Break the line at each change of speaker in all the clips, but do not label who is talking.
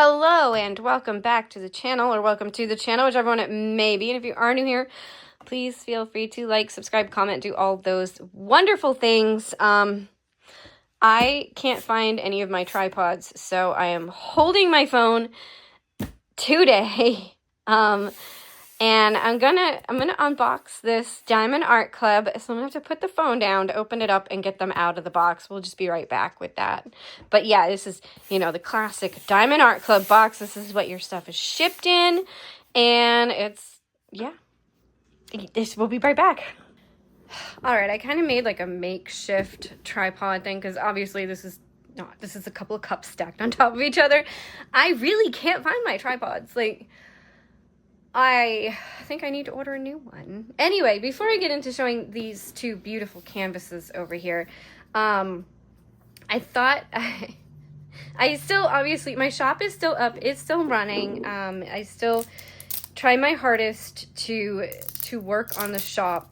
Hello and welcome back to the channel, or welcome to the channel, whichever one it may be. And if you are new here, please feel free to like, subscribe, comment, do all those wonderful things. I can't find any of my tripods, so I am holding my phone today. And I'm gonna unbox this Diamond Art Club. So I'm gonna have to put the phone down to open it up and get them out of the box. We'll just be right back with that. But yeah, this is, the classic Diamond Art Club box. This is what your stuff is shipped in. And we'll be right back. All right, I kind of made like a makeshift tripod thing because obviously this is a couple of cups stacked on top of each other. I really can't find my tripods. I think I need to order a new one. Anyway, before I get into showing these two beautiful canvases over here, I thought I still, obviously, my shop is still up. It's still running. I still try my hardest to work on the shop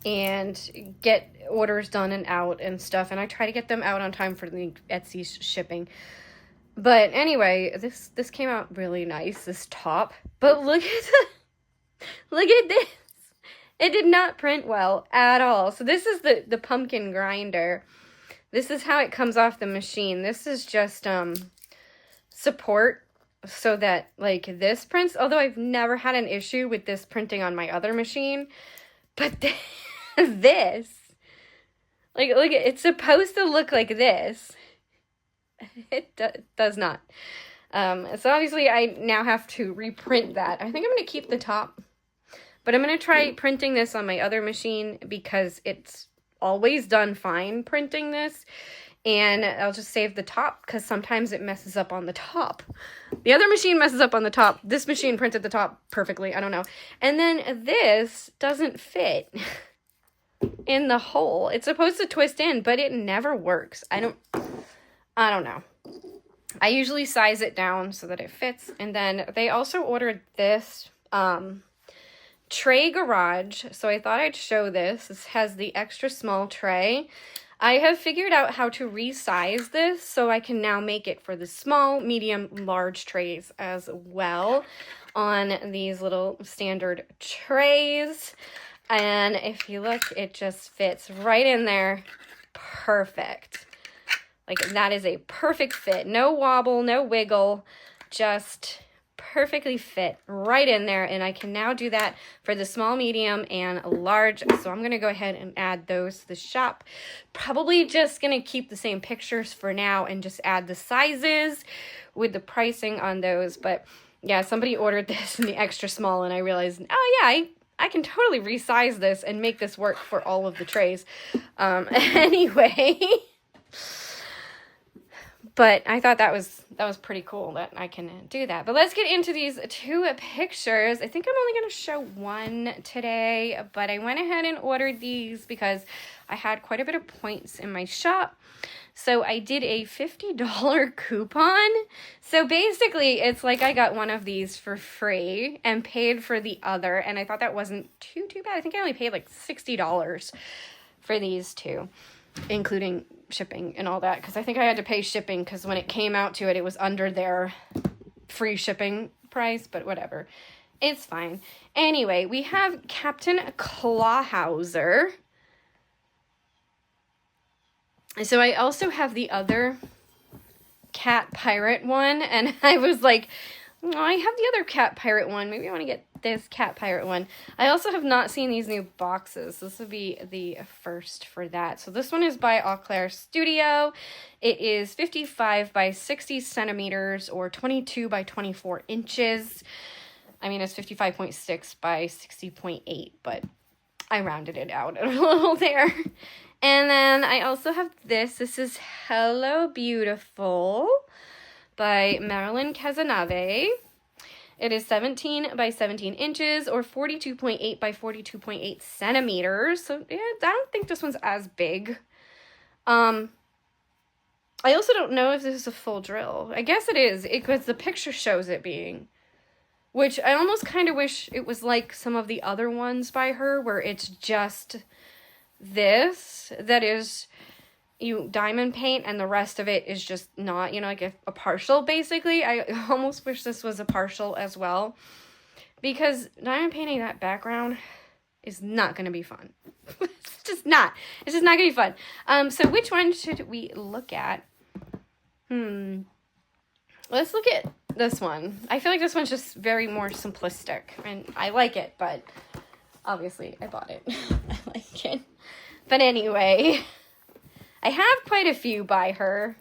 and get orders done and out and stuff. And I try to get them out on time for the Etsy shipping. But anyway, this came out really nice, this top. But look at this. It did not print well at all. So this is the pumpkin grinder. This is how it comes off the machine. This is just support so that this prints. Although I've never had an issue with this printing on my other machine. But this, look, it's supposed to look like this. It does not. So obviously I now have to reprint that. I think I'm going to keep the top, but I'm going to try printing this on my other machine because it's always done fine printing this, and I'll just save the top because sometimes it messes up on the top. The other machine messes up on the top. This machine printed the top perfectly. I don't know. And then this doesn't fit in the hole. It's supposed to twist in, but it never works. I don't know. I usually size it down so that it fits. And then they also ordered this tray garage. So I thought I'd show this. This has the extra small tray. I have figured out how to resize this so I can now make it for the small, medium, large trays as well on these little standard trays. And if you look, it just fits right in there. Perfect. That is a perfect fit. No wobble, no wiggle, just perfectly fit right in there. And I can now do that for the small, medium, and large. So I'm going to go ahead and add those to the shop. Probably just going to keep the same pictures for now and just add the sizes with the pricing on those. But yeah, somebody ordered this in the extra small and I realized, oh yeah, I can totally resize this and make this work for all of the trays. Anyway... But I thought that was pretty cool that I can do that. But let's get into these two pictures. I think I'm only going to show one today, but I went ahead and ordered these because I had quite a bit of points in my shop. So I did a $50 coupon. So basically, it's like I got one of these for free and paid for the other. And I thought that wasn't too bad. I think I only paid like $60 for these two, including shipping and all that, because I think I had to pay shipping because when it came out to it, it was under their free shipping price, but whatever. It's fine. Anyway, we have Captain Clawhauser. So I also have the other cat pirate one, and I was like, oh, I have the other cat pirate one. Maybe I want to get this cat pirate one. I also have not seen these new boxes. This will be the first for that. So this one is by Eau Claire Studio. It is 55 by 60 centimeters or 22 by 24 inches. I mean, it's 55.6 by 60.8, but I rounded it out a little there. And then I also have this. This is Hello Beautiful by Marilyn Casanave. It is 17 by 17 inches or 42.8 by 42.8 centimeters. So yeah, I don't think this one's as big. I also don't know if this is a full drill. I guess it is because the picture shows it being. Which I almost kind of wish it was like some of the other ones by her where it's just this that is, you diamond paint and the rest of it is just not, you know, like a partial, basically. I almost wish this was a partial as well, because diamond painting that background is not going to be fun. It's just not. It's just not going to be fun. So which one should we look at? Let's look at this one. I feel like this one's just very more simplistic, and I like it, but obviously I bought it. I like it. But anyway, I have quite a few by her,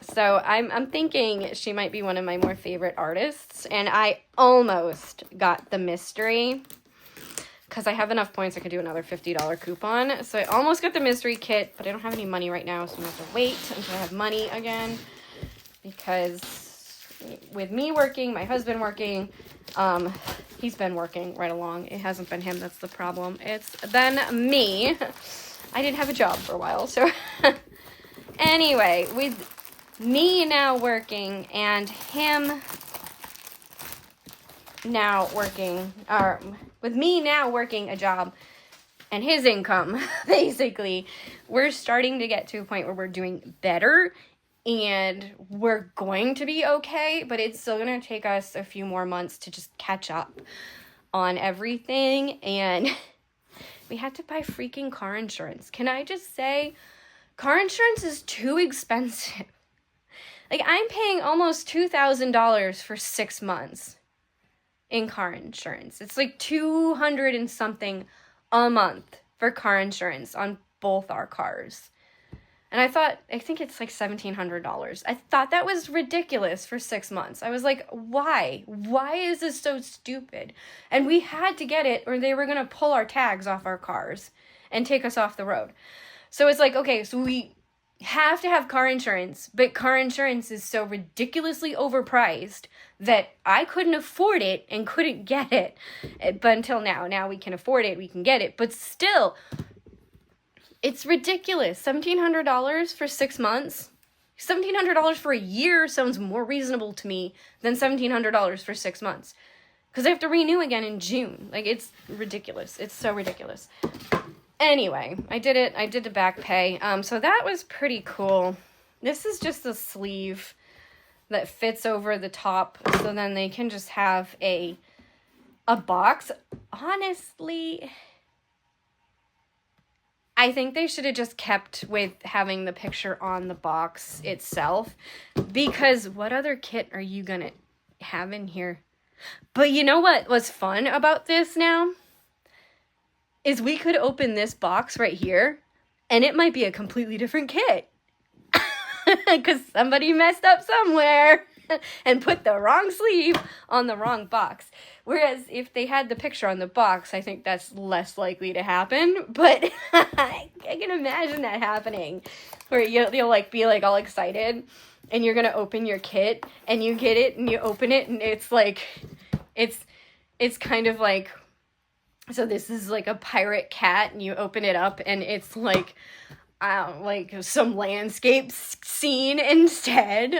so I'm thinking she might be one of my more favorite artists, and I almost got the mystery, because I have enough points I could do another $50 coupon. So I almost got the mystery kit, but I don't have any money right now, so I'm going to have to wait until I have money again, because with me working, my husband working, he's been working right along. It hasn't been him that's the problem. It's been me. I didn't have a job for a while, so anyway, with me now working and him now working, or with me now working a job and his income, basically, we're starting to get to a point where we're doing better and we're going to be okay, but it's still going to take us a few more months to just catch up on everything, and we had to buy freaking car insurance. Can I just say, car insurance is too expensive. Like, I'm paying almost $2,000 for 6 months in car insurance. It's like $200 and something a month for car insurance on both our cars. And I think it's like $1,700. I thought that was ridiculous for 6 months. I was like, why? Why is this so stupid? And we had to get it or they were going to pull our tags off our cars and take us off the road. So it's like, okay, so we have to have car insurance, but car insurance is so ridiculously overpriced that I couldn't afford it and couldn't get it. But until now we can afford it, we can get it. But still, it's ridiculous. $1,700 for 6 months. $1,700 for a year sounds more reasonable to me than $1,700 for 6 months. Because I have to renew again in June. Like, it's ridiculous. It's so ridiculous. Anyway, I did it. I did the back pay. So that was pretty cool. This is just a sleeve that fits over the top. So then they can just have a box. Honestly, I think they should have just kept with having the picture on the box itself, because what other kit are you gonna have in here? But you know what was fun about this now? Is we could open this box right here, and it might be a completely different kit. Because somebody messed up somewhere and put the wrong sleeve on the wrong box. Whereas if they had the picture on the box, I think that's less likely to happen. But I can imagine that happening, where you'll like be like all excited, and you're gonna open your kit, and you get it, and you open it, and it's like, it's kind of like, so this is like a pirate cat, and you open it up, and it's like, like some landscape scene instead.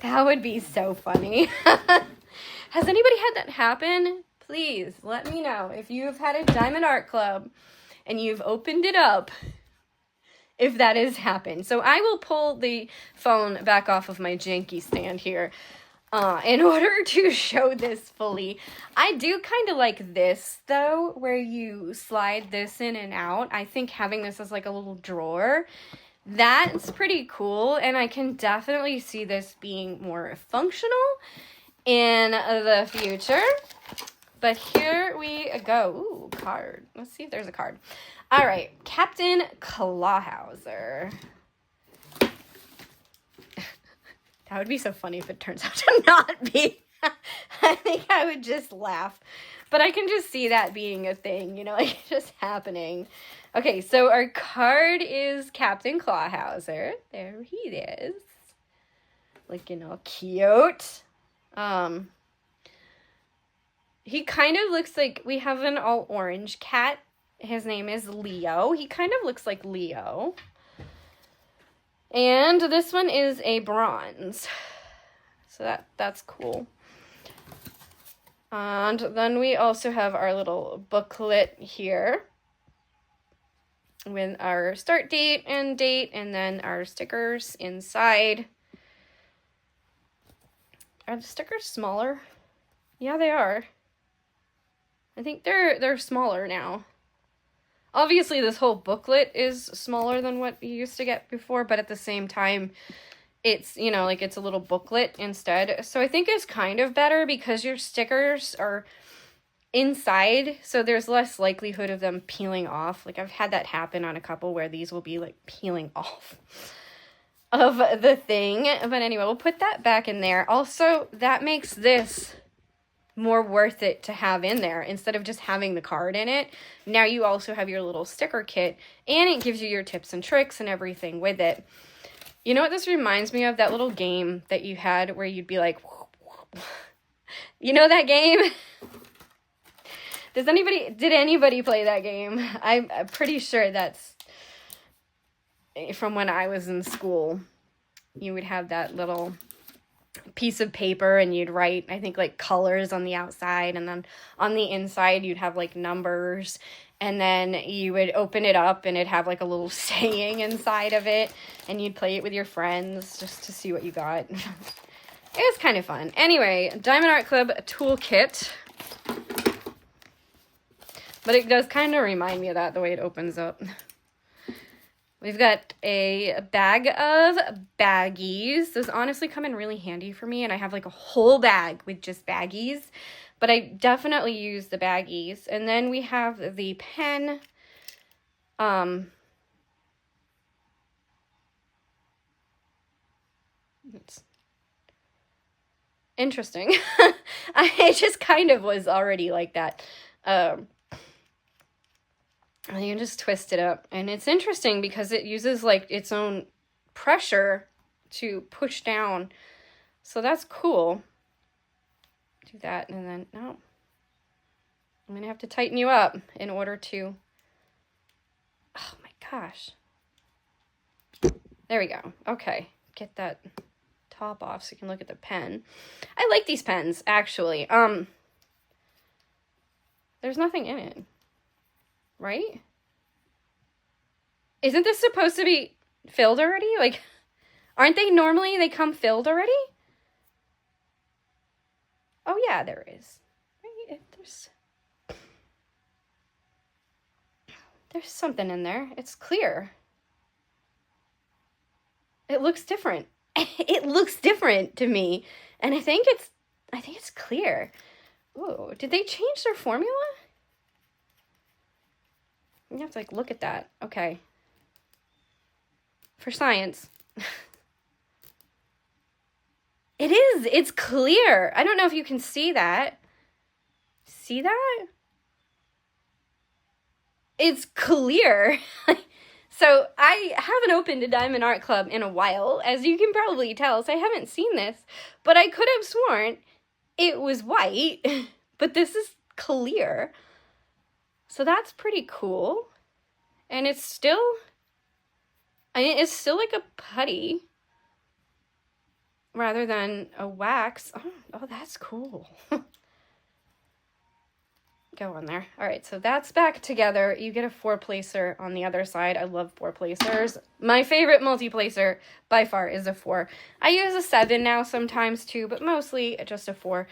That would be so funny. Has anybody had that happen? Please let me know if you've had a Diamond Art Club and you've opened it up, if that has happened. So I will pull the phone back off of my janky stand here in order to show this fully. I do kind of like this, though, where you slide this in and out. I think having this as like a little drawer, that's pretty cool, and I can definitely see this being more functional in the future. But here we go. Ooh, card. Let's see if there's a card. All right, Captain Clawhauser. That would be so funny if it turns out to not be. I think I would just laugh. But I can just see that being a thing, you know, like just happening. Okay, so our card is Captain Clawhauser. There he is. Looking all cute. He kind of looks like, we have an all orange cat. His name is Leo. He kind of looks like Leo. And this one is a bronze. So that's cool. And then we also have our little booklet here. with our start date, and then our stickers inside. Are the stickers smaller? Yeah, they are. I think they're smaller now. Obviously, this whole booklet is smaller than what you used to get before, but at the same time, it's, you know, like it's a little booklet instead. So I think it's kind of better because your stickers are inside, so there's less likelihood of them peeling off. Like I've had that happen on a couple where these will be like peeling off of the thing. But anyway, we'll put that back in there. Also, that makes this more worth it to have in there instead of just having the card in it. Now you also have your little sticker kit, and it gives you your tips and tricks and everything with it. You know what this reminds me of? That little game that you had where you'd be like, you know that game? Did anybody play that game? I'm pretty sure that's from when I was in school. You would have that little piece of paper and you'd write, I think, like colors on the outside, and then on the inside you'd have like numbers, and then you would open it up and it'd have like a little saying inside of it, and you'd play it with your friends just to see what you got. It was kind of fun. Anyway, Diamond Art Club toolkit. But it does kind of remind me of that, the way it opens up. We've got a bag of baggies. Those honestly come in really handy for me, and I have like a whole bag with just baggies. But I definitely use the baggies. And then we have the pen. It's interesting. I just kind of was already like that. And you can just twist it up. And it's interesting because it uses like its own pressure to push down. So that's cool. Do that, and then, no. I'm going to have to tighten you up in order to, oh my gosh. There we go. Okay. Get that top off so you can look at the pen. I like these pens, actually. There's nothing in it. Right? Isn't this supposed to be filled already? Like, aren't they normally, they come filled already? Oh yeah, there is. Right? There's something in there. It's clear. It looks different. It looks different to me. And I think it's clear. Ooh, did they change their formula? You have to like look at that. Okay. For science. It is. It's clear. I don't know if you can see that. See that? It's clear. So I haven't opened a Diamond Art Club in a while, as you can probably tell, so I haven't seen this. But I could have sworn it was white, but this is clear. So that's pretty cool. And it's still, I mean, it's still like a putty rather than a wax. Oh, that's cool. Go on there. All right, so that's back together. You get a 4-placer on the other side. I love 4-placers. My favorite multi-placer by far is a 4. I use a 7 now sometimes too, but mostly just a 4.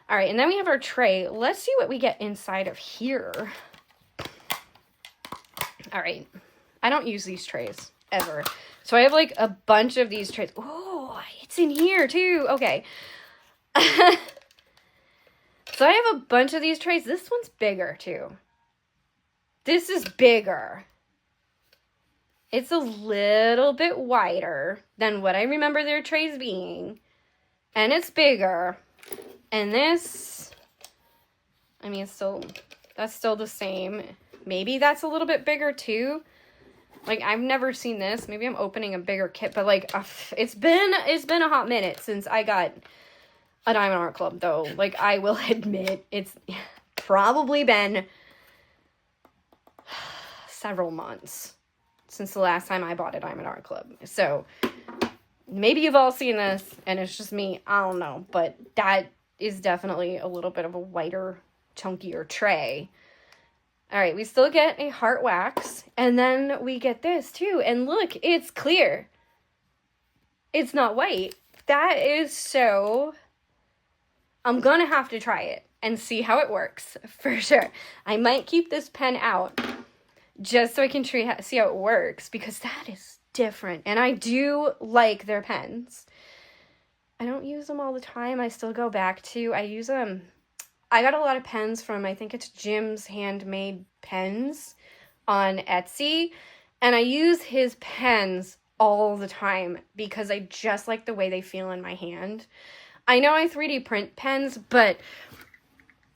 All right, and then we have our tray. Let's see what we get inside of here. All right, I don't use these trays ever. So I have like a bunch of these trays. Oh, it's in here too. Okay. So I have a bunch of these trays. This one's bigger too. This is bigger. It's a little bit wider than what I remember their trays being. And it's bigger. And this, I mean, that's still the same. Maybe that's a little bit bigger too. Like, I've never seen this. Maybe I'm opening a bigger kit, but like, it's been a hot minute since I got a Diamond Art Club, though. Like, I will admit, it's probably been several months since the last time I bought a Diamond Art Club. So, maybe you've all seen this, and it's just me. I don't know. But that is definitely a little bit of a whiter, chunkier tray. All right, we still get a heart wax, and then we get this too. And look, it's clear. It's not white. That is so... I'm gonna have to try it and see how it works, for sure. I might keep this pen out just so I can see how it works, because that is different. And I do like their pens. I don't use them all the time. I still go back to... I use them... I got a lot of pens from, I think it's Jim's Handmade Pens on Etsy. And I use his pens all the time because I just like the way they feel in my hand. I know I 3D print pens, but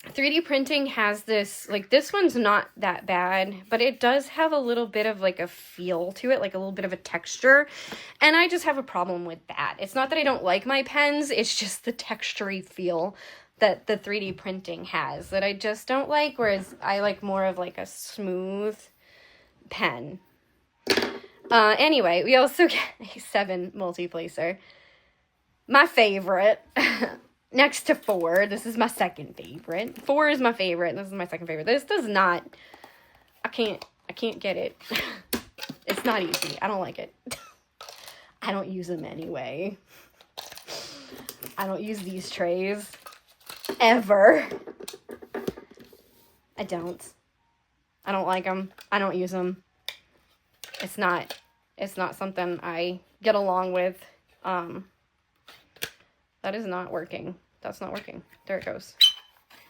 3D printing has this, like, this one's not that bad, but it does have a little bit of, like, a feel to it, like a little bit of a texture, and I just have a problem with that. It's not that I don't like my pens, it's just the textury feel that the 3D printing has that I just don't like, whereas I like more of, like, a smooth pen. Anyway, we also get a 7 multi-placer. My favorite. Next to 4, this is my second favorite. 4 is my favorite, and this is my second favorite. This does not, I can't get it. It's not easy. I don't like it. I don't use them anyway. I don't use these trays. Ever. I don't like them. I don't use them. It's not something I get along with. That is not working. That's not working. There it goes.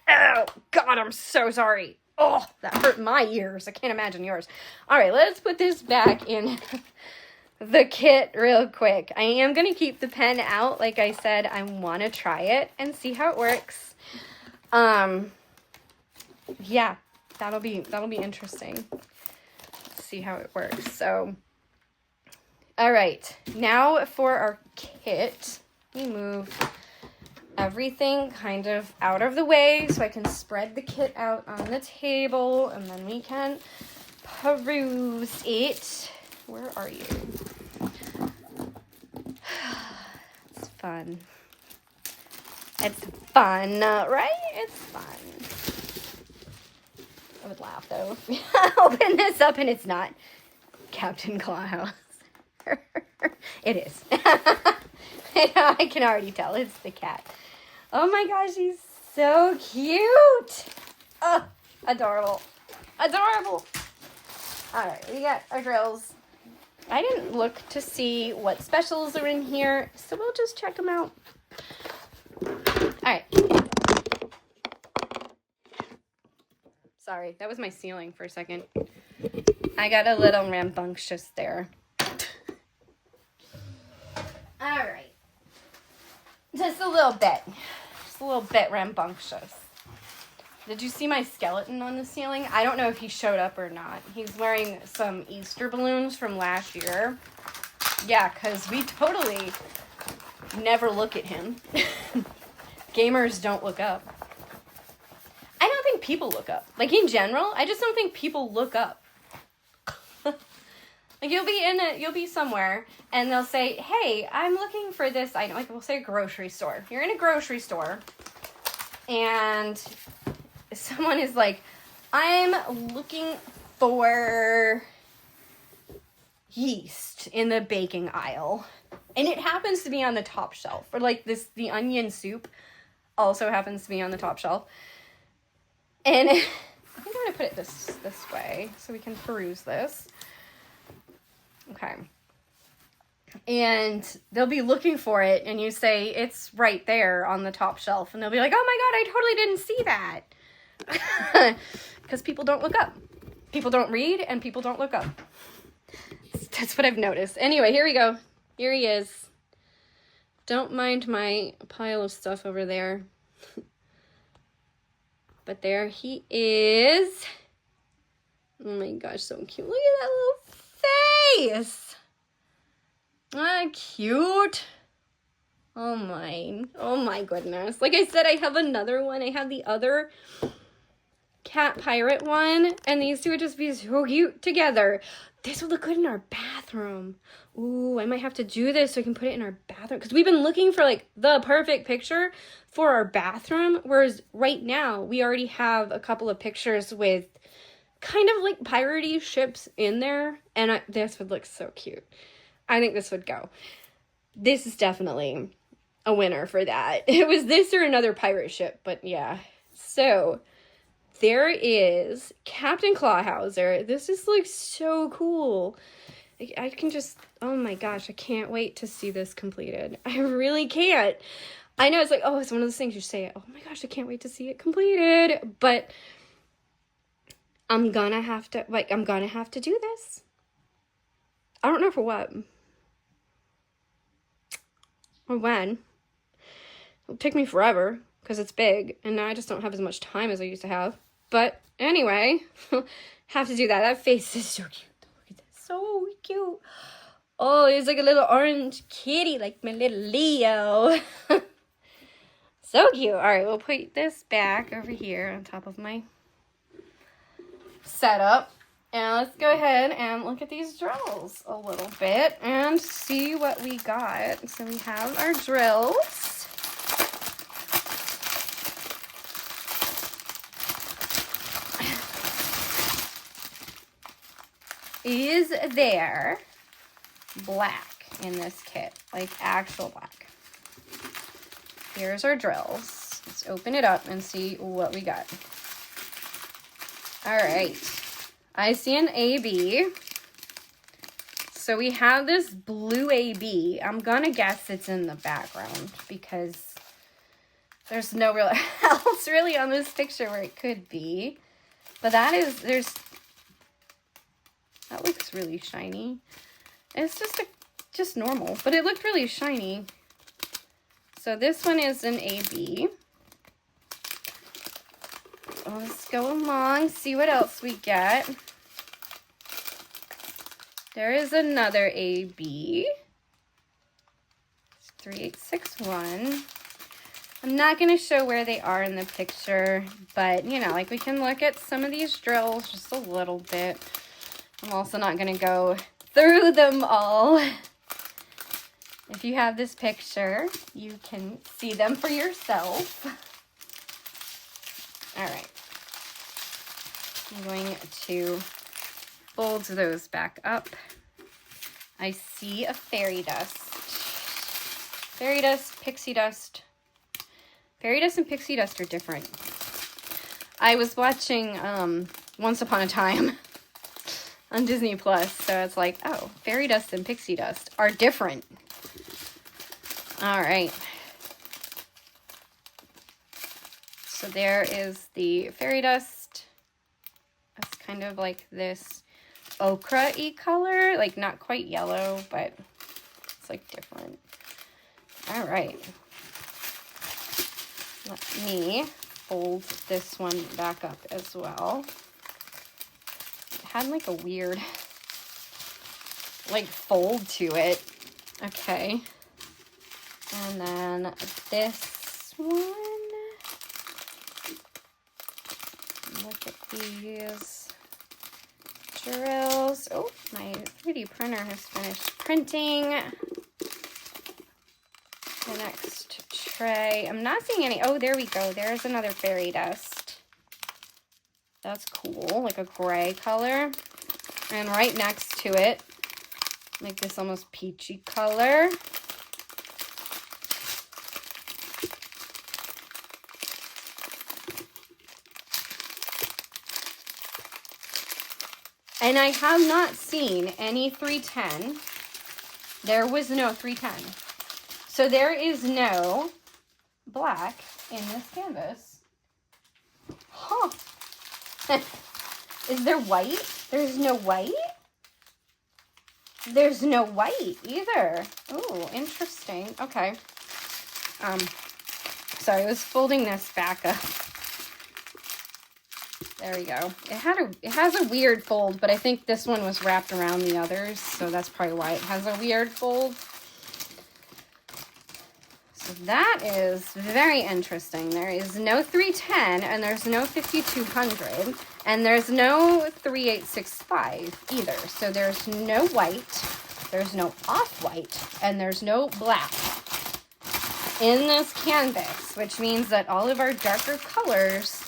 Oh, God, I'm so sorry. Oh, that hurt my ears. I can't imagine yours. All right, let's put this back in the kit real quick. I am going to keep the pen out. Like I said, I want to try it and see how it works. Yeah, that'll be interesting. See how it works. So, all right, now for our kit. We move everything kind of out of the way so I can spread the kit out on the table, and then we can peruse it. Where are you? It's fun. It's fun, right? It's fun. I would laugh, though, if I open this up and it's not Captain Clawhauser. It is. I can already tell. It's the cat. Oh my gosh, he's so cute. Oh, adorable. Adorable. All right, we got our drills. I didn't look to see what specials are in here, so we'll just check them out. All right. Sorry, that was my ceiling for a second. I got a little rambunctious there. All right. Just a little bit rambunctious. Did you see my skeleton on the ceiling? I don't know if he showed up or not. He's wearing some Easter balloons from last year. Yeah, because we totally never look at him. Gamers don't look up. I don't think people look up. Like, in general, I just don't think people look up. Like, you'll be somewhere, and they'll say, hey, I'm looking for this item. Like, we'll say a grocery store. You're in a grocery store, and someone is like, I'm looking for yeast in the baking aisle. And it happens to be on the top shelf. Or, like, the onion soup also happens to be on the top shelf. And I think I'm going to put it this way so we can peruse this. Okay. And they'll be looking for it, and you say, it's right there on the top shelf. And they'll be like, oh my God, I totally didn't see that. Because people don't look up. People don't read, and people don't look up. That's what I've noticed. Anyway, here we go. Here he is. Don't mind my pile of stuff over there. But there he is. Oh my gosh, so cute. Look at that little face. Ah, cute. Oh my goodness. Like I said, I have another one. I have the other cat pirate one, and these two would just be so cute together. This would look good in our bathroom. Ooh, I might have to do this so I can put it in our bathroom, because we've been looking for like the perfect picture for our bathroom, whereas right now we already have a couple of pictures with kind of like piratey ships in there, and this would look so cute. I think this would go. This is definitely a winner for that. It was this or another pirate ship, but yeah. So there is Captain Clawhauser. This just looks so cool. I can just, oh my gosh, I can't wait to see this completed. I really can't. I know it's like, oh, it's one of those things you say, oh my gosh, I can't wait to see it completed. But I'm gonna have to do this. I don't know for what. Or when. It'll take me forever because it's big and now I just don't have as much time as I used to have. But anyway, have to do that. That face is so cute. Look at that. So cute. Oh, he's like a little orange kitty like my little Leo. So cute. All right, we'll put this back over here on top of my setup. And let's go ahead and look at these drills a little bit and see what we got. So we have our drills. Is there black in this kit? Like actual black. Here's our drills. Let's open it up and see what we got. All right. I see an AB. So we have this blue AB. I'm gonna guess it's in the background because there's no real else really on this picture where it could be. But that looks really shiny. It's just normal, but it looked really shiny. So this one is an AB. Let's go along, see what else we get. There is another AB. It's 3861. I'm not going to show where they are in the picture, but, you know, like we can look at some of these drills just a little bit. I'm also not going to go through them all. If you have this picture, you can see them for yourself. All right. I'm going to fold those back up. I see a fairy dust. Fairy dust, pixie dust. Fairy dust and pixie dust are different. I was watching Once Upon a Time on Disney Plus, so it's like, oh, fairy dust and pixie dust are different. All right. So there is the fairy dust. It's kind of like this ochre-y color, like not quite yellow, but it's like different. All right. Let me fold this one back up as well. It had like a weird like fold to it. Okay. And then this one. Look at these drills. Oh, my 3D printer has finished printing. The next tray. I'm not seeing any. Oh, there we go. There's another fairy dust. That's cool. Like a gray color. And right next to it, like this almost peachy color. And I have not seen any 310. There was no 310. So there is no black in this canvas. Huh. Is there white? There's no white? There's no white either. Ooh, interesting. Okay. Sorry, I was folding this back up. There we go. It has a weird fold, but I think this one was wrapped around the others, so that's probably why it has a weird fold. So that is very interesting. There is no 310, and there's no 5200, and there's no 3865 either. So there's no white, there's no off-white, and there's no black in this canvas, which means that all of our darker colors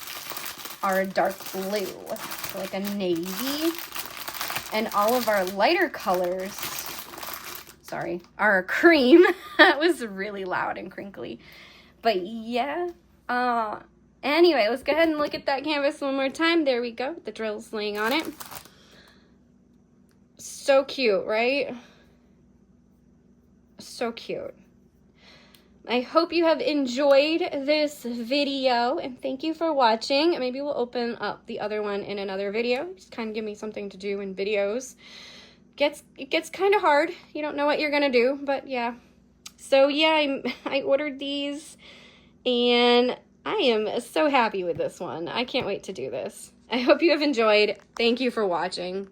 are a dark blue. like a navy. And all of our lighter colors, sorry, are cream. That was really loud and crinkly. But yeah, anyway, let's go ahead and look at that canvas one more time. There we go, the drills laying on it. So cute, right? So cute. I hope you have enjoyed this video, and thank you for watching. Maybe we'll open up the other one in another video. Just kind of give me something to do in videos. It gets kind of hard. You don't know what you're gonna do, but yeah. So yeah, I ordered these, and I am so happy with this one. I can't wait to do this. I hope you have enjoyed. Thank you for watching.